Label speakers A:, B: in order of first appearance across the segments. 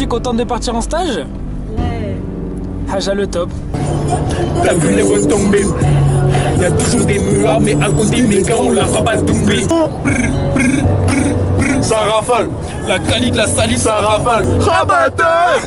A: aujourd'hui, contente de partir en stage?
B: Ouais.
A: Haja le top.
C: La bulle est retombée. Il y a toujours des murs, mais à côté, mes gars, on la fera pas tomber. Ça rafale. La calique, la salive, ça rafale. Rabatteur!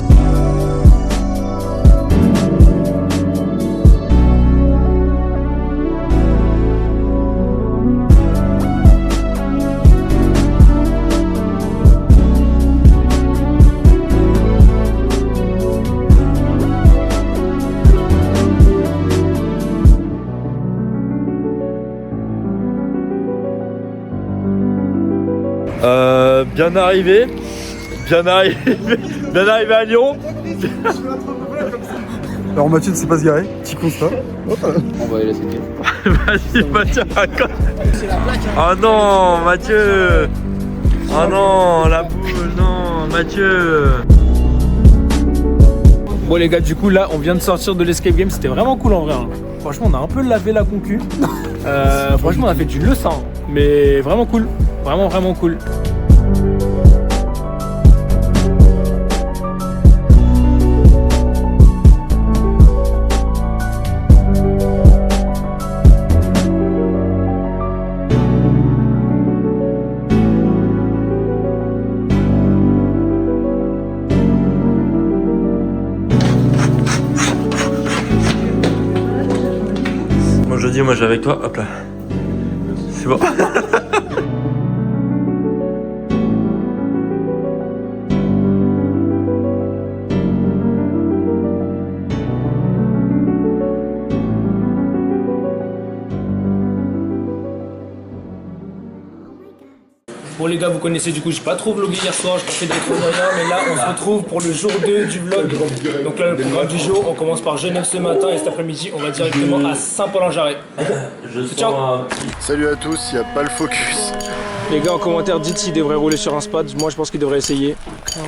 D: Bien arrivé à Lyon.
E: Alors Mathieu ne s'est pas se garer, petit constat.
F: On va aller laisser pied.
D: Vas-y Mathieu, raconte. Oh non Mathieu. Oh non la boule, non Mathieu.
A: Bon les gars, du coup là on vient de sortir de l'escape game, c'était vraiment cool en vrai hein. Franchement on a un peu lavé la concu. Franchement on a fait du leçon, mais vraiment cool. Vraiment cool.
D: Moi j'ai avec toi, hop là. C'est bon.
A: Bon les gars, vous connaissez du coup, j'ai pas trop vlogué hier soir, je fais des trucs derrière, mais là on se retrouve pour le jour 2 du vlog. Donc là le programme du jour, on commence par Genève ce matin et cet après-midi on va directement à Saint-Paul-en-Jarret. Ciao.
E: Salut à tous, il n'y a pas le focus.
A: Les gars en commentaire, dites s'il devrait rouler sur un spot, moi je pense qu'il devrait essayer.
F: I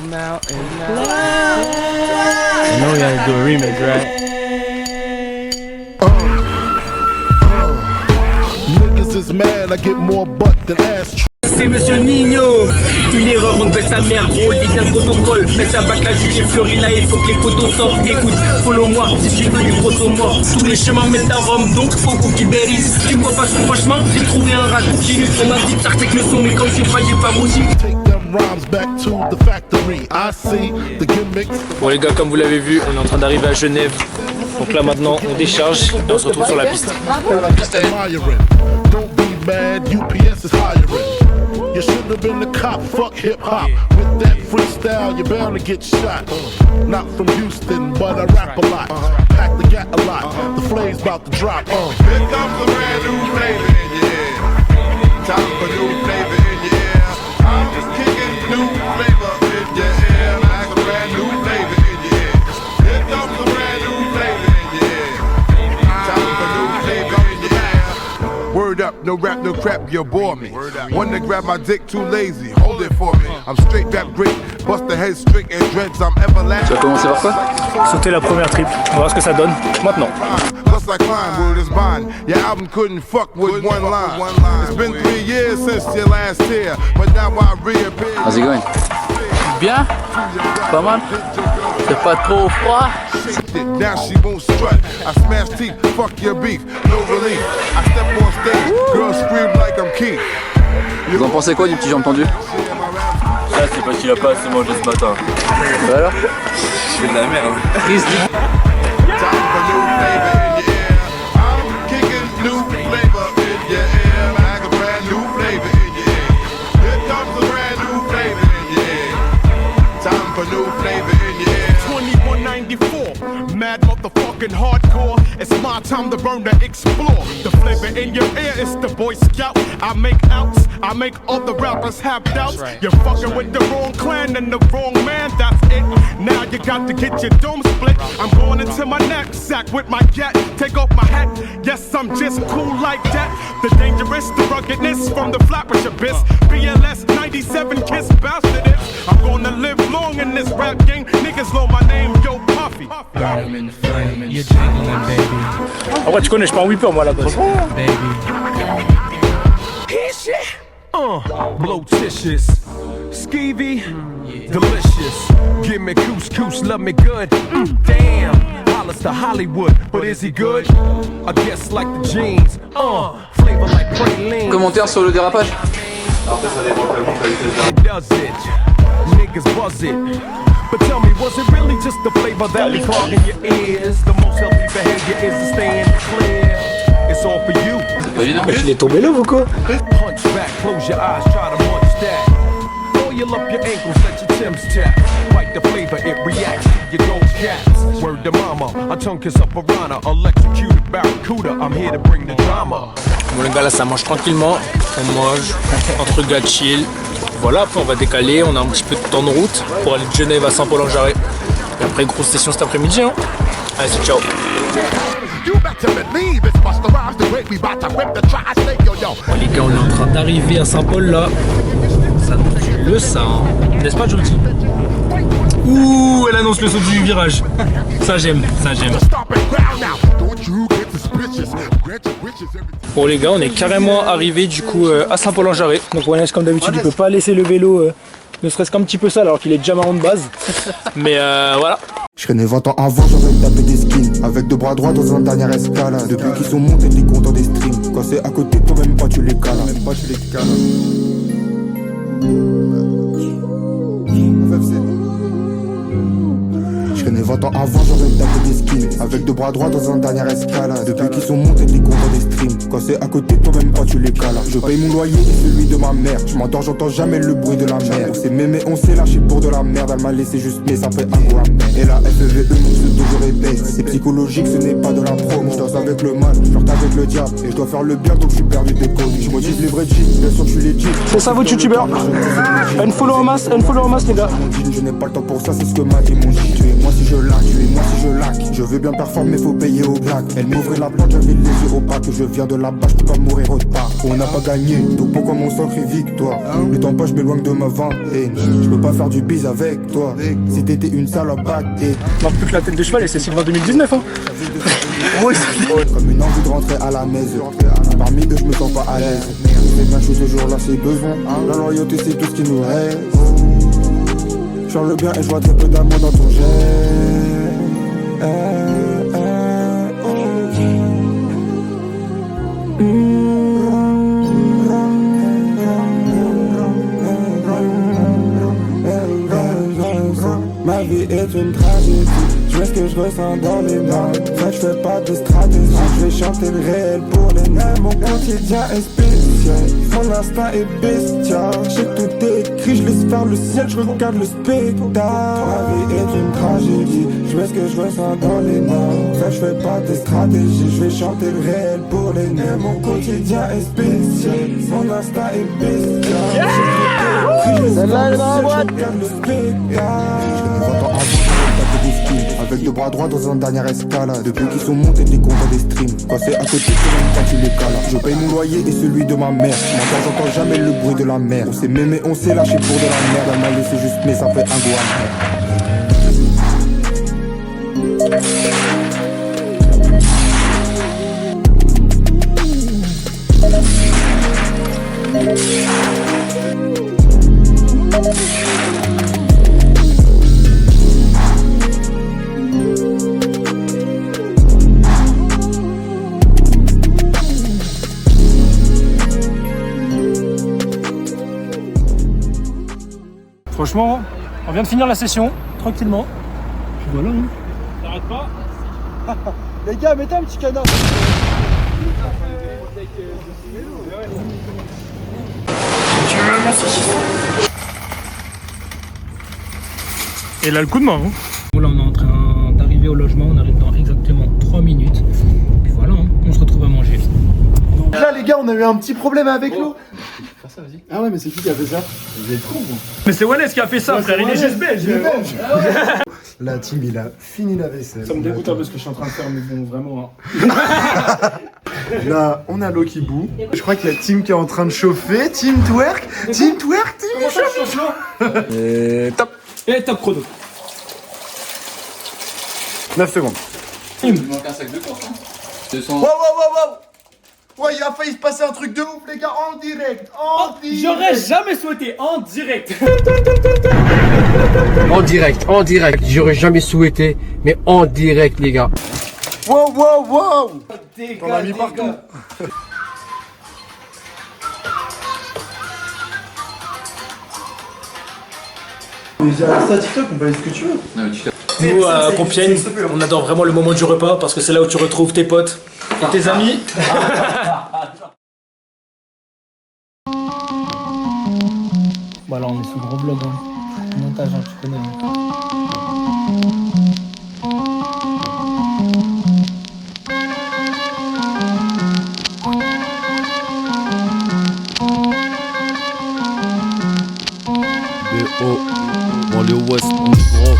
F: know we gotta do a remix, right?
G: Niggas is mad, I get more butt than ass.
C: C'est Monsieur Nino. Une erreur, on baisse sa mère, gros, lit un protocole. Mets sa bac là, j'ai fleuri là, il faut que les photos sortent. Écoute, follow-moi, si tu veux du gros mort. Tous les chemins mènent à Rome, donc faut qu'on libérise. Tu vois pas sur franchement, j'ai trouvé un raccourci. On m'a dit de t'arrêter le son, mais comme j'ai pas rougi.
A: Bon les gars, comme vous l'avez vu, on est en train d'arriver à Genève. Donc là maintenant on décharge et on se retrouve sur la piste.
G: You should have been the cop, fuck hip-hop. With that freestyle, you're bound to get shot. Not from Houston, but I rap a lot. Pack the gat a lot, the flame's about to drop. Here comes a brand new flavor in your ear. Time for new flavor in your ear. I'm just kicking new flavor in your ear. Like a brand new flavor in your ear. Here comes a brand new flavor in your ear. Time for new flavor in your ear. Word up, no rap, no crap, you bore me. One to grab my dick, too lazy, hold it for me. I'm straight rap great, bust the head straight and dreads, I'm everlasting.
F: Tu vas commencer par quoi?
A: Sauter la première trip, on va voir ce que ça donne maintenant.
G: Plus I climb with this bond. Your album couldn't fuck with one line. It's been 3 years since your last tear, but now I reappear.
F: How's it going? Bien? Pas mal? C'est pas trop froid?
G: Now she won't strut. I smash teeth, fuck your beef, no relief. I step on stage, girls scream like I'm Keith.
F: Vous en pensez quoi du petit j'ai entendu?
D: Ça c'est parce qu'il a pas assez mangé ce matin.
F: Bah alors?
D: Je fais de la merde.
F: Triste.
G: Time for new flavor in your ear. I'm kicking new flavor in your ear. Like a brand new flavor in your ear. Here comes a brand new flavor in your ear. Time for new flavor in your ear. 2194, mad motherfucking hardcore. It's my time to burn to explore. The flavor in your ear is the Boy Scout. I make outs, I make other rappers have doubts. Right. You're fucking with the wrong clan and the wrong man, that's it. Now you got to get your dome split. I'm going into my knapsack with my gat. Take off my hat, yes, I'm just cool like that. The dangerous, the ruggedness from the flappers abyss. BLS 97 kiss bastard it. I'm gonna live long in this rap game. Niggas know my name, yo Puffy.
C: You're jingling, baby.
A: En vrai tu connais, je suis pas un whipper moi là-bas.
C: Baby. Blow tissues. Skeevy.
G: delicious. Give me couscous, love me good. Damn, Hollis to Hollywood, but is he good? I guess like the jeans, flavor like praline.
F: Commentaire sur le dérapage.
G: It does it, niggas buzz it. But tell me, was it really just the flavor that be clogging your ears? The most healthy behavior is to stay in the clear. It's all for you.
A: Il est tombé là ou quoi?
G: Punch back, close your eyes, try to munch that. Oil up your ankles, let your Tim's tap. Bite the flavor, it reacts to your gold cats. Word to mama, I tongue kiss a piranha, electrocuted barracuda. I'm here to bring the drama.
A: Bon les gars, là ça mange tranquillement. On mange entre gars chill. Voilà, après on va décaler, on a un petit peu de temps de route pour aller de Genève à Saint-Paul-en-Jarret. Et après grosse session cet après-midi hein. Allez, ciao. Bon, les gars, on est en train d'arriver à Saint-Paul là. Ça annonce le ça, hein. N'est-ce pas Jody? Ouh, elle annonce le saut du virage. Ça j'aime, ça j'aime. Bon les gars, on est carrément arrivé du coup à Saint-Paul-en-Jarret. Donc Wallace comme d'habitude il peut pas laisser le vélo ne serait-ce qu'un petit peu sale alors qu'il est déjà marron de base. Mais voilà.
B: Je serais né 20 ans avant, j'aurais tapé des skins avec deux bras droits dans un dernier escalade. Depuis qu'ils sont montés, t'es content des streams. Quand c'est à côté de toi, même pas tu les cales. Même pas tu les cales. Je serais né 20 ans avant, j'aurais tapé des skins avec deux bras droits dans un dernier escalade. Depuis qu'ils sont montés, t'es content des streams. Quand c'est à côté de toi, même pas tu les cales. Je paye mon loyer et celui de ma mère. Je m'endors, j'entends jamais le bruit de la mer. On s'est mémé, on s'est lâché pour de la merde. Elle m'a laissé juste mais ça fait un goût amer. Et la FEVE, mon pseudo je répète. C'est psychologique, ce n'est pas de la promo. Je danse avec le mal, je flirte avec le diable. Et je dois faire le bien donc je suis perdu des codes. Je motive les vrais G, bien sûr que je suis legit.
A: C'est ça votre youtubeur. Unfollow en masse les gars.
B: Je n'ai pas le temps pour ça, c'est ce que m'a dit mon G. Tuez-moi si je laque, tuez-moi si je laque. Je veux bien performer, faut payer au black. Elle m'ouvrait la porte, j'avais les yeux opaques. Je viens de là-bas, je peux pas mourir autre part. On n'a pas gagné, donc pourquoi mon sang crie victoire? Le temps pas, je m'éloigne de ma vingtaine. Je peux pas faire du bise avec toi. Si t'étais une salope et
A: manque plus que la tête de cheval et c'est Sylvain 2019 hein.
B: comme une envie de rentrer à la maison. Parmi eux, je me sens pas à l'aise. C'est bien chaud ce jour-là, c'est besoin. La loyauté, c'est tout ce qui nous reste. Je le bien et je vois très peu d'amour dans ton geste. Ma vie est une tragédie. Je vois ce que je ressens dans les mains. Ça, je fais pas de stratégie. Je vais chanter le réel pour les nains. Mon quotidien est spécial. Mon instinct est bestial. J'ai tout écrit, je laisse faire le ciel. Je regarde le spectacle. Ma vie est une tragédie. Je vois ce que je ressens dans les mains. Ça, je fais pas de stratégie. Je vais chanter le réel pour les nains. Mon quotidien est spécial. Mon instinct est bestial. J'ai tout écrit, je laisse faire le ciel. Je regarde le spectacle. Avec deux bras droits dans un dernier escalade. Depuis qu'ils sont montés, t'es content des streams. Quand c'est à côté, c'est même quand tu les cales. Je paye mon loyer et celui de ma mère. J'entends jamais le bruit de la mer. On s'est mémé, on s'est lâché pour de la merde. Elle m'a laissé juste mais ça fait un goût
A: Franchement, on vient de finir la session, tranquillement. Puis voilà, hein. T'arrêtes pas.
E: Les gars, mettez un petit canard.
A: Et là, le coup de main. Hein. Là, on est en train d'arriver au logement. On arrive dans exactement 3 minutes. Puis voilà, hein. On se retrouve à manger.
E: Là, les gars, on a eu un petit problème avec l'eau. Ah ouais, mais c'est qui a fait ça? Vous êtes con, vous.
A: Mais c'est Wallace qui a fait ça, frère. Il est juste belge.
E: La team, il a fini la vaisselle.
A: Ça me dégoûte un peu ce que je suis en train de faire, mais bon, vraiment.
E: Hein. Là, on a l'eau qui bout. Je crois qu'il y a Team qui est en train de chauffer. Team twerk. Team twerk, Team chauffe.
A: Et top. Et top chrono.
E: 9 secondes.
F: Il manque un sac de course, hein. 200.
E: Wow, wow, wow, wow. Ouais, il a failli se passer un truc de ouf, les gars, en direct. En direct.
A: J'aurais jamais souhaité en direct.
H: En direct, j'aurais jamais souhaité, mais en direct, les gars.
E: Wow, wow, wow. T'en as mis partout. Ça, TikTok, on va ce que tu veux.
A: Nous, à Compiègne, on adore vraiment le moment du repas parce que c'est là où tu retrouves tes potes et tes amis. Bon, là, on est sous gros vlog. Montage, tu connais.
F: BO, dans le West, on est gros.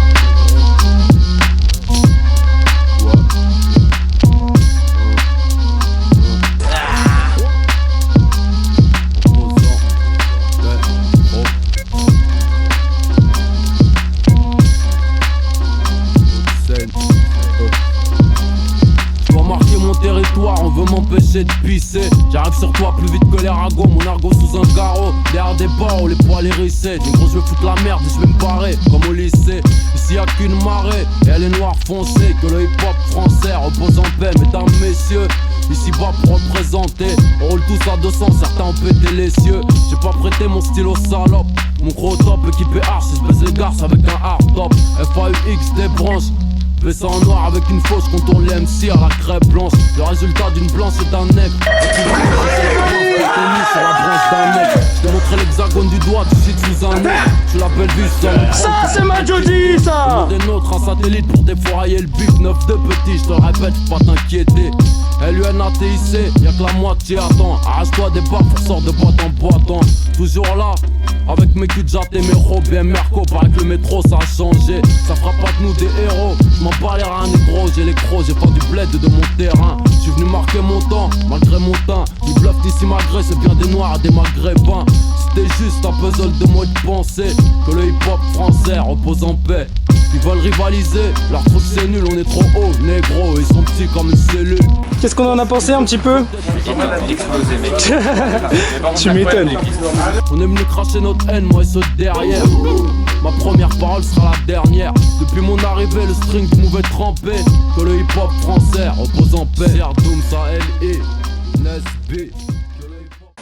F: On veut m'empêcher de pisser. J'arrive sur toi plus vite que les ragots. Mon argot sous un carreau. Derrière des barreaux, les poils hérissés. Des gros, je vais foutre la merde et je vais me barrer. Comme au lycée. Ici y'a qu'une marée. Et elle est noire foncée. Que le hip hop français repose en paix. Mesdames, messieurs. Ici bas pour représenter. On roule tous à 200, certains ont pété les cieux. J'ai pas prêté mon stylo salope. Mon gros top équipé arch. Je baise les garces avec un hard top. FAUX des branches. Baisse en noir avec une fausse, contourne les MC à la crêpe blanche. Le résultat d'une blanche et d'un nègre. Sur la branche d'un mec. Je te montrerai l'hexagone du doigt, tu cites sous un nez. Tu l'appelles vu ça c'est ma Jody ça. Des nôtres, un satellite pour défourailler le bif. 9 de petit, je te le répète, faut pas t'inquiéter. LUNATIC, y'a que la moitié attends. Arrache-toi des barres pour sort de boîte en boîte. Toujours là, avec mes culs de jatte et mes robes et Merco. Paraît que le métro ça a changé. Ça fera pas de nous des héros. Je m'en bats les reins négro, j'ai les crocs, j'ai pas du bled de mon terrain. Je suis venu marquer mon temps, malgré mon teint. Ni bluff ni si malgré, c'est bien des noirs et des maghrébins. C'était juste un puzzle de moi de penser que le hip hop français repose en paix. Ils veulent rivaliser, leur truc c'est nul, on est trop haut, négro, ils sont petits comme une cellule.
A: Qu'est-ce qu'on en a pensé un petit peu? Tu m'étonnes.
F: On est venu cracher notre haine, moi et ceux derrière. Ma première parole sera la dernière. Depuis mon arrivée, le string pouvait tremper. Que le hip hop français repose en paix. Doom, ça L.I. Nesby.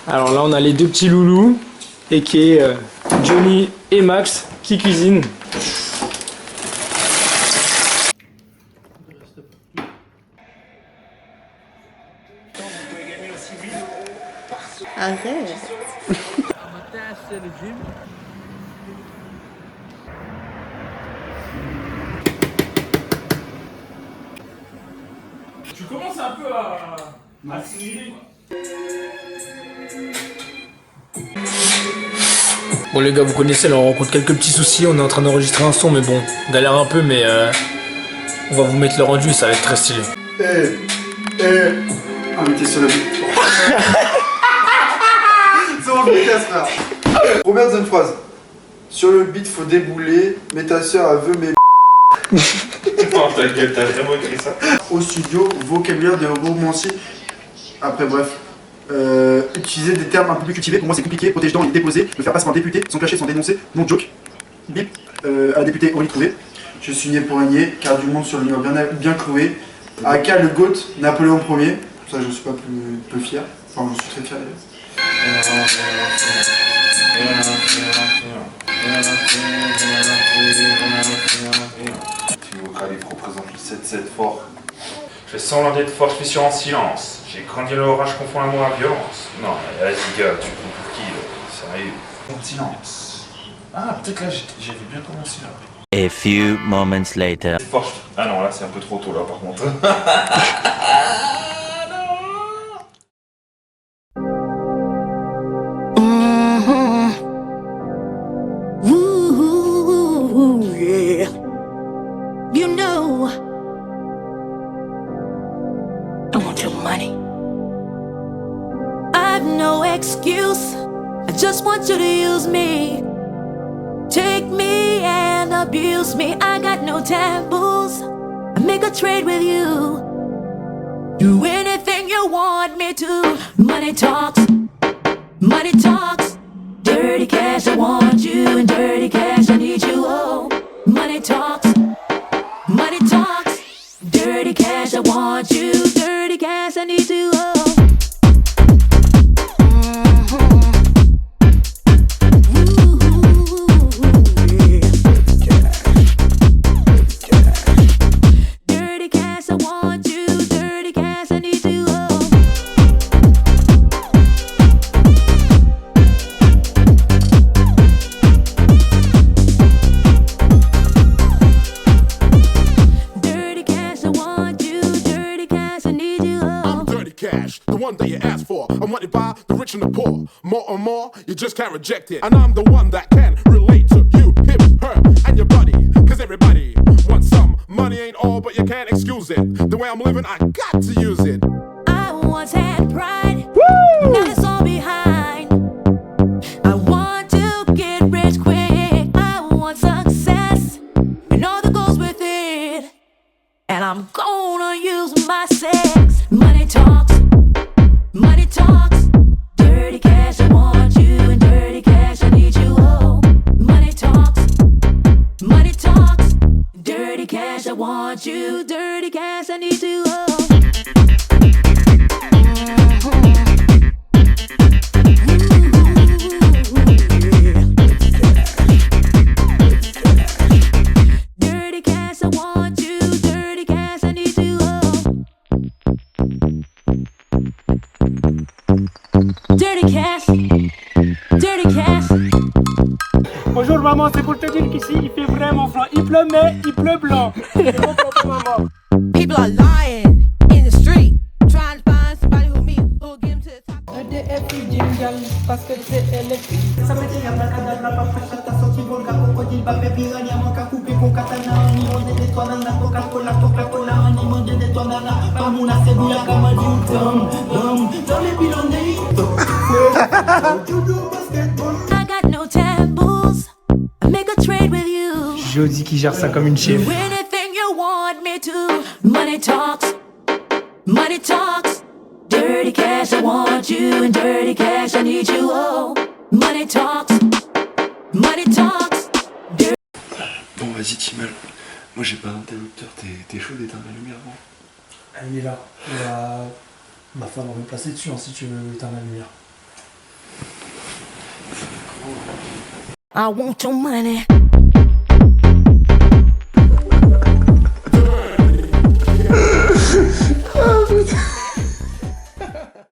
A: Alors là, on a les deux petits loulous, et qui est Johnny et Max, qui cuisinent.
I: Arrête.
A: Tu commences un peu à assimiler. Bon les gars, vous connaissez, là on rencontre quelques petits soucis, on est en train d'enregistrer un son, mais bon, on galère un peu, mais on va vous mettre le rendu, ça va être très stylé.
E: Ah mais t'es sur le beat. C'est bon, je me casse frère. Première deuxième phrase. Sur le beat faut débouler, mais ta soeur elle veut mes
J: Oh ta gueule, t'as vraiment écrit ça.
E: Au studio, vocabulaire de romancier. Après bref. Utiliser des termes un peu plus cultivés, pour moi c'est compliqué, protège dans et déposer, le faire passer par un député, sans clasher, sans dénoncer, non joke. Bip, à la députée on l'y trouvait. Je suis né pour régner, car du monde sur le mur bien cloué. Aka le GOAT, Napoléon Ier, ça je suis pas peu fier, enfin je suis très fier d'ailleurs.
J: Timo Khalif représente le 7-7 fort. Je fais semblant d'être fort, je suis sur en silence. J'ai grandi à l'orage, je confonds l'amour à la violence. Non, vas-y gars, tu prends pour qui là? Sérieux. En silence. Ah, peut-être là, j'ai vu bien commencer là.
K: A few moments later.
J: Fort, ah non, là c'est un peu trop tôt là par contre.
I: Ooh, yeah. You know, I want your money. I've no excuse. I just want you to use me. Take me and abuse me. I got no taboos. I make a trade with you. Do anything you want me to. Money talks, money talks. Dirty cash, I want you, and dirty cash, I need you. Oh, money talks, money talks. Dirty cash, I want you, dirty cash, I need you. Oh.
G: And the poor, more and more, you just can't reject it. And I'm the one that can relate to you, him, her, and your buddy. Cause everybody wants some. Money ain't all, but you can't excuse it. The way I'm living, I got to use it.
I: I once had pride. Woo! Now it's all behind. I want to get rich quick. I want success and all that goes with it. And I'm gonna use my sex. Money talks, money talks. Dirty cash, I want you, and dirty cash, I need you. Oh, money talks, money talks. Dirty cash, I want you, dirty cash, I need you. Oh. Dirty cash, I want you, dirty cash, I need you. Dirty cash, dirty cash.
A: Bonjour maman, c'est pour te dire qu'ici il fait vraiment froid. Il pleut mais il pleut blanc. C'est bon pour toi, maman.
L: People are lying in the street, trying to find somebody who me who'll get them to the top.
M: EDF jingle parce que c'est électrique. Ça veut dire abracadabra, papa chata, sorti volga, crocodile, babé, piranha, manca, coupé, con katana, animal de détoinana, Coca-Cola, Coca-Cola, animal de détoinana, Pamuna, Cebuya, Gama, Dum, dans les pilonnés.
I: I got no taboos. I make a trade with you.
A: Jody qui gère ça comme une chef.
I: Do anything you want me to. Money talks, money talks. Dirty cash, I want you, and dirty cash, I need you. Oh, money talks, money talks.
D: Bon, vas-y, Timal. Moi, j'ai pas d'interrupteur. T'es chaud d'éteindre la lumière, bon?
N: Elle est là. Il va falloir me placer dessus hein, si tu veux éteindre la lumière.
I: I want your money.